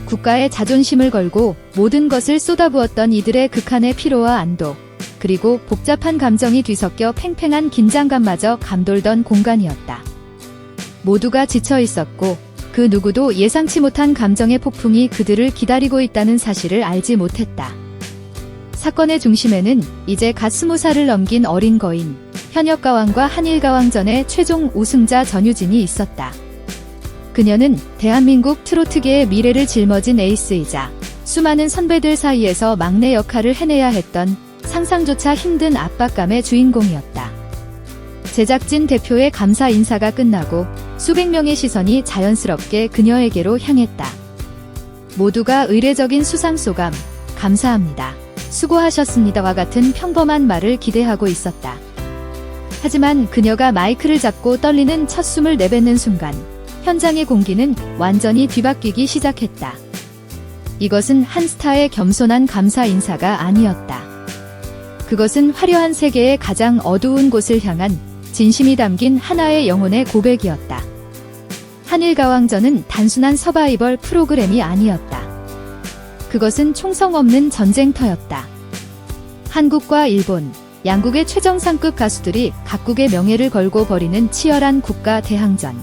국가의 자존심을 걸고 모든 것을 쏟아부었던 이들의 극한의 피로와 안도, 그리고 복잡한 감정이 뒤섞여 팽팽한 긴장감마저 감돌던 공간이었다. 모두가 지쳐 있었고 그 누구도 예상치 못한 감정의 폭풍이 그들을 기다리고 있다는 사실을 알지 못했다. 사건의 중심에는 이제 갓 20살을 넘긴 어린 거인, 현역가왕과 한일가왕전의 최종 우승자 전유진이 있었다. 그녀는 대한민국 트로트계의 미래를 짊어진 에이스이자 수많은 선배들 사이에서 막내 역할을 해내야 했던 상상조차 힘든 압박감의 주인공이었다. 제작진 대표의 감사 인사가 끝나고 수백 명의 시선이 자연스럽게 그녀에게로 향했다. 모두가 의례적인 수상소감, 감사합니다, 수고하셨습니다와 같은 평범한 말을 기대하고 있었다. 하지만 그녀가 마이크를 잡고 떨리는 첫 숨을 내뱉는 순간 현장의 공기는 완전히 뒤바뀌기 시작했다. 이것은 한 스타의 겸손한 감사 인사가 아니었다. 그것은 화려한 세계의 가장 어두운 곳을 향한 진심이 담긴 하나의 영혼의 고백이었다. 한일가왕전은 단순한 서바이벌 프로그램이 아니었다. 그것은 총성 없는 전쟁터였다. 한국과 일본, 양국의 최정상급 가수들이 각국의 명예를 걸고 벌이는 치열한 국가 대항전.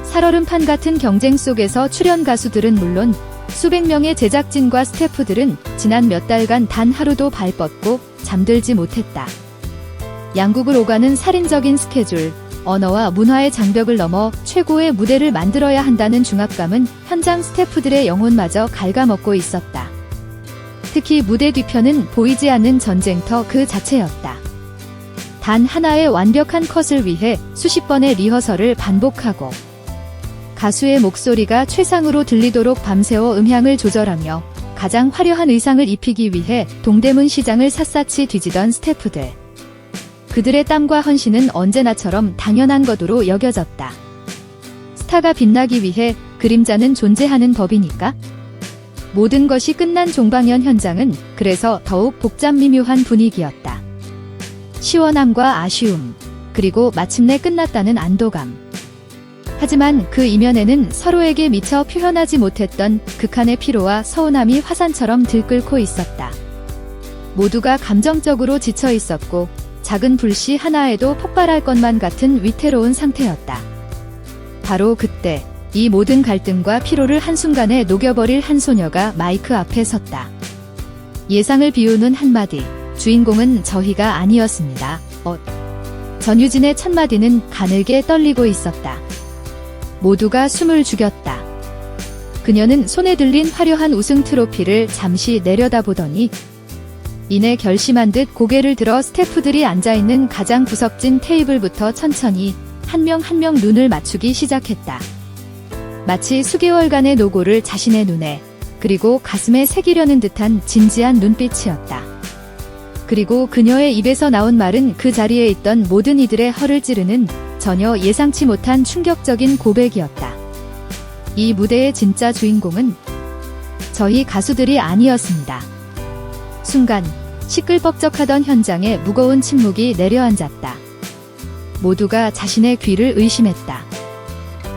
살얼음판 같은 경쟁 속에서 출연 가수들은 물론 수백 명의 제작진과 스태프들은 지난 몇 달간 단 하루도 발 뻗고 잠들지 못했다. 양국을 오가는 살인적인 스케줄, 언어와 문화의 장벽을 넘어 최고의 무대를 만들어야 한다는 중압감은 현장 스태프들의 영혼마저 갉아먹고 있었다. 특히 무대 뒤편은 보이지 않는 전쟁터 그 자체였다. 단 하나의 완벽한 컷을 위해 수십 번의 리허설을 반복하고 가수의 목소리가 최상으로 들리도록 밤새워 음향을 조절하며 가장 화려한 의상을 입히기 위해 동대문 시장을 샅샅이 뒤지던 스태프들. 그들의 땀과 헌신은 언제나처럼 당연한 것으로 여겨졌다. 스타가 빛나기 위해 그림자는 존재하는 법이니까? 모든 것이 끝난 종방연 현장은 그래서 더욱 복잡 미묘한 분위기였다. 시원함과 아쉬움, 그리고 마침내 끝났다는 안도감. 하지만 그 이면에는 서로에게 미처 표현하지 못했던 극한의 피로와 서운함이 화산처럼 들끓고 있었다. 모두가 감정적으로 지쳐 있었고 작은 불씨 하나에도 폭발할 것만 같은 위태로운 상태였다. 바로 그때 이 모든 갈등과 피로를 한순간에 녹여버릴 한 소녀가 마이크 앞에 섰다. 예상을 비우는 한마디, 주인공은 저희가 아니었습니다. 전유진의 첫마디는 가늘게 떨리고 있었다. 모두가 숨을 죽였다. 그녀는 손에 들린 화려한 우승 트로피를 잠시 내려다보더니 이내 결심한 듯 고개를 들어 스태프들이 앉아있는 가장 구석진 테이블부터 천천히 한 명 한 명 눈을 맞추기 시작했다. 마치 수개월간의 노고를 자신의 눈에, 그리고 가슴에 새기려는 듯한 진지한 눈빛이었다. 그리고 그녀의 입에서 나온 말은 그 자리에 있던 모든 이들의 허를 찌르는 전혀 예상치 못한 충격적인 고백이었다. 이 무대의 진짜 주인공은 저희 가수들이 아니었습니다. 순간 시끌벅적하던 현장에 무거운 침묵이 내려앉았다. 모두가 자신의 귀를 의심했다.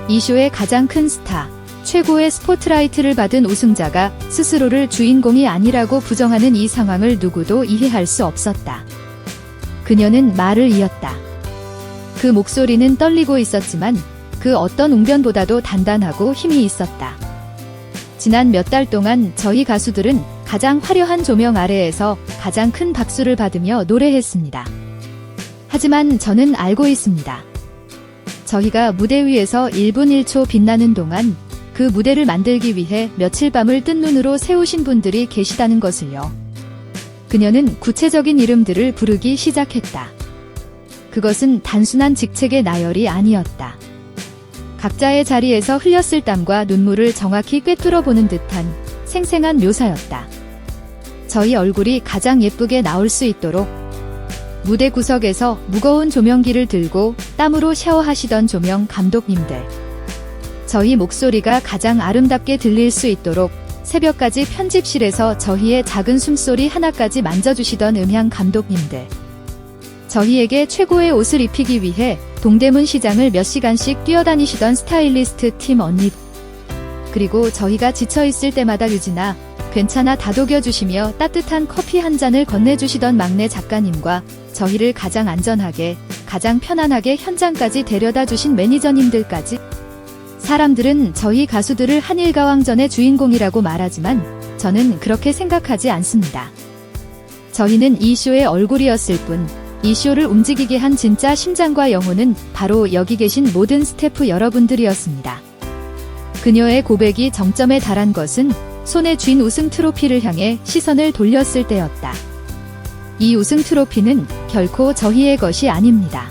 이 쇼의 가장 큰 스타, 최고의 스포트라이트를 받은 우승자가 스스로를 주인공이 아니라고 부정하는 이 상황을 누구도 이해할 수 없었다. 그녀는 말을 이었다. 그 목소리는 떨리고 있었지만 그 어떤 웅변보다도 단단하고 힘이 있었다. 지난 몇 달 동안 저희 가수들은 가장 화려한 조명 아래에서 가장 큰 박수를 받으며 노래했습니다. 하지만 저는 알고 있습니다. 저희가 무대 위에서 1분 1초 빛나는 동안 그 무대를 만들기 위해 며칠 밤을 뜬 눈으로 세우신 분들이 계시다는 것을요. 그녀는 구체적인 이름들을 부르기 시작했다. 그것은 단순한 직책의 나열이 아니었다. 각자의 자리에서 흘렸을 땀과 눈물을 정확히 꿰뚫어 보는 듯한 생생한 묘사였다. 저희 얼굴이 가장 예쁘게 나올 수 있도록 무대 구석에서 무거운 조명기를 들고 땀으로 샤워하시던 조명 감독님들. 저희 목소리가 가장 아름답게 들릴 수 있도록 새벽까지 편집실에서 저희의 작은 숨소리 하나까지 만져주시던 음향 감독님들. 저희에게 최고의 옷을 입히기 위해 동대문 시장을 몇 시간씩 뛰어다니시던 스타일리스트 팀 언니. 그리고 저희가 지쳐있을 때마다 유진아, 괜찮아 다독여주시며 따뜻한 커피 한 잔을 건네주시던 막내 작가님과 저희를 가장 안전하게, 가장 편안하게 현장까지 데려다 주신 매니저님들까지. 사람들은 저희 가수들을 한일가왕전의 주인공이라고 말하지만 저는 그렇게 생각하지 않습니다. 저희는 이 쇼의 얼굴이었을 뿐, 이 쇼를 움직이게 한 진짜 심장과 영혼은 바로 여기 계신 모든 스태프 여러분들이었습니다. 그녀의 고백이 정점에 달한 것은 손에 쥔 우승 트로피를 향해 시선을 돌렸을 때였다. 이 우승 트로피는 결코 저희의 것이 아닙니다.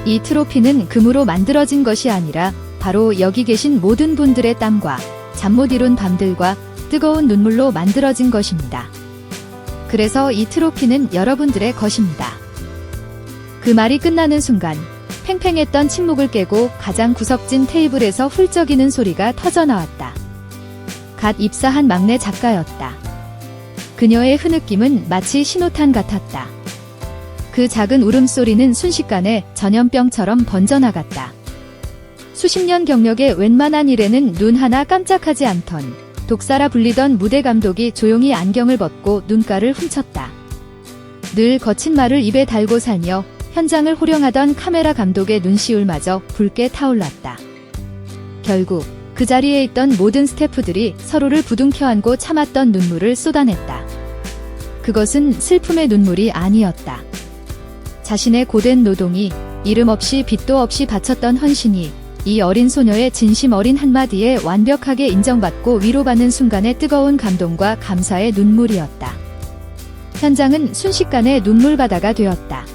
이 트로피는 금으로 만들어진 것이 아니라 바로 여기 계신 모든 분들의 땀과 잠 못 이룬 밤들과 뜨거운 눈물로 만들어진 것입니다. 그래서 이 트로피는 여러분들의 것입니다. 그 말이 끝나는 순간 팽팽했던 침묵을 깨고 가장 구석진 테이블에서 훌쩍이는 소리가 터져나왔다. 갓 입사한 막내 작가였다. 그녀의 흐느낌은 마치 신호탄 같았다. 그 작은 울음소리는 순식간에 전염병처럼 번져나갔다. 수십 년 경력의 웬만한 일에는 눈 하나 깜짝하지 않던 독사라 불리던 무대 감독이 조용히 안경을 벗고 눈가를 훔쳤다. 늘 거친 말을 입에 달고 살며 현장을 호령하던 카메라 감독의 눈시울마저 붉게 타올랐다. 결국 그 자리에 있던 모든 스태프들이 서로를 부둥켜 안고 참았던 눈물을 쏟아냈다. 그것은 슬픔의 눈물이 아니었다. 자신의 고된 노동이 이름 없이 빚도 없이 바쳤던 헌신이 이 어린 소녀의 진심 어린 한마디에 완벽하게 인정받고 위로받는 순간의 뜨거운 감동과 감사의 눈물이었다. 현장은 순식간에 눈물바다가 되었다.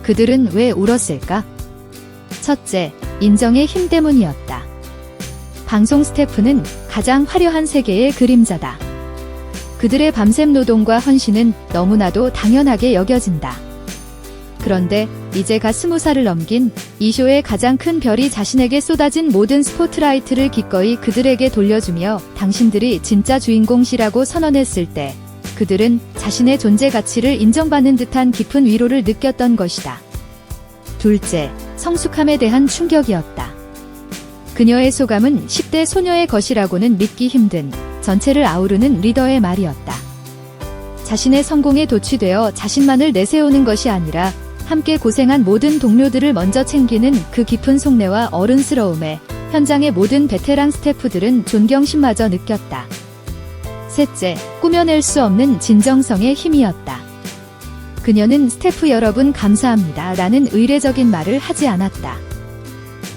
그들은 왜 울었을까? 첫째, 인정의 힘 때문이었다. 방송 스태프는 가장 화려한 세계의 그림자다. 그들의 밤샘 노동과 헌신은 너무나도 당연하게 여겨진다. 그런데 이제 갓 20살을 넘긴 이 쇼의 가장 큰 별이 자신에게 쏟아진 모든 스포트라이트를 기꺼이 그들에게 돌려주며 당신들이 진짜 주인공시라고 선언했을 때 그들은 자신의 존재 가치를 인정받는 듯한 깊은 위로를 느꼈던 것이다. 둘째, 성숙함에 대한 충격이었다. 그녀의 소감은 10대 소녀의 것이라고는 믿기 힘든 전체를 아우르는 리더의 말이었다. 자신의 성공에 도취되어 자신만을 내세우는 것이 아니라 함께 고생한 모든 동료들을 먼저 챙기는 그 깊은 속내와 어른스러움에 현장의 모든 베테랑 스태프들은 존경심마저 느꼈다. 셋째, 꾸며낼 수 없는 진정성의 힘이었다. 그녀는 스태프 여러분 감사합니다 라는 의례적인 말을 하지 않았다.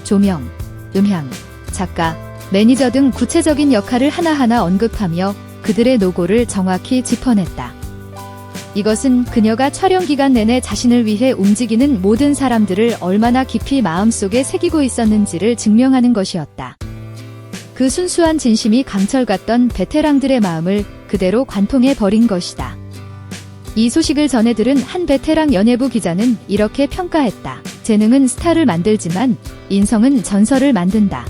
조명, 음향, 작가, 매니저 등 구체적인 역할을 하나하나 언급하며 그들의 노고를 정확히 짚어냈다. 이것은 그녀가 촬영 기간 내내 자신을 위해 움직이는 모든 사람들을 얼마나 깊이 마음속에 새기고 있었는지를 증명하는 것이었다. 그 순수한 진심이 강철 같던 베테랑들의 마음을 그대로 관통해 버린 것이다. 이 소식을 전해 들은 한 베테랑 연예부 기자는 이렇게 평가했다. 재능은 스타를 만들지만 인성은 전설을 만든다.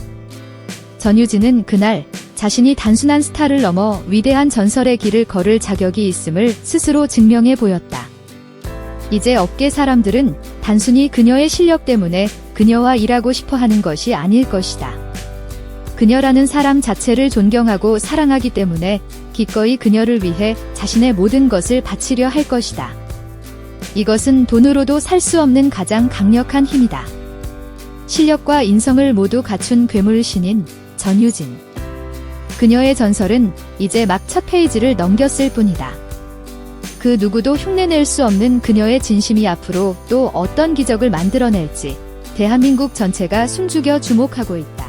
전유진은 그날 자신이 단순한 스타를 넘어 위대한 전설의 길을 걸을 자격이 있음을 스스로 증명해 보였다. 이제 업계 사람들은 단순히 그녀의 실력 때문에 그녀와 일하고 싶어 하는 것이 아닐 것이다. 그녀라는 사람 자체를 존경하고 사랑하기 때문에 기꺼이 그녀를 위해 자신의 모든 것을 바치려 할 것이다. 이것은 돈으로도 살 수 없는 가장 강력한 힘이다. 실력과 인성을 모두 갖춘 괴물 신인 전유진. 그녀의 전설은 이제 막 첫 페이지를 넘겼을 뿐이다. 그 누구도 흉내낼 수 없는 그녀의 진심이 앞으로 또 어떤 기적을 만들어낼지 대한민국 전체가 숨죽여 주목하고 있다.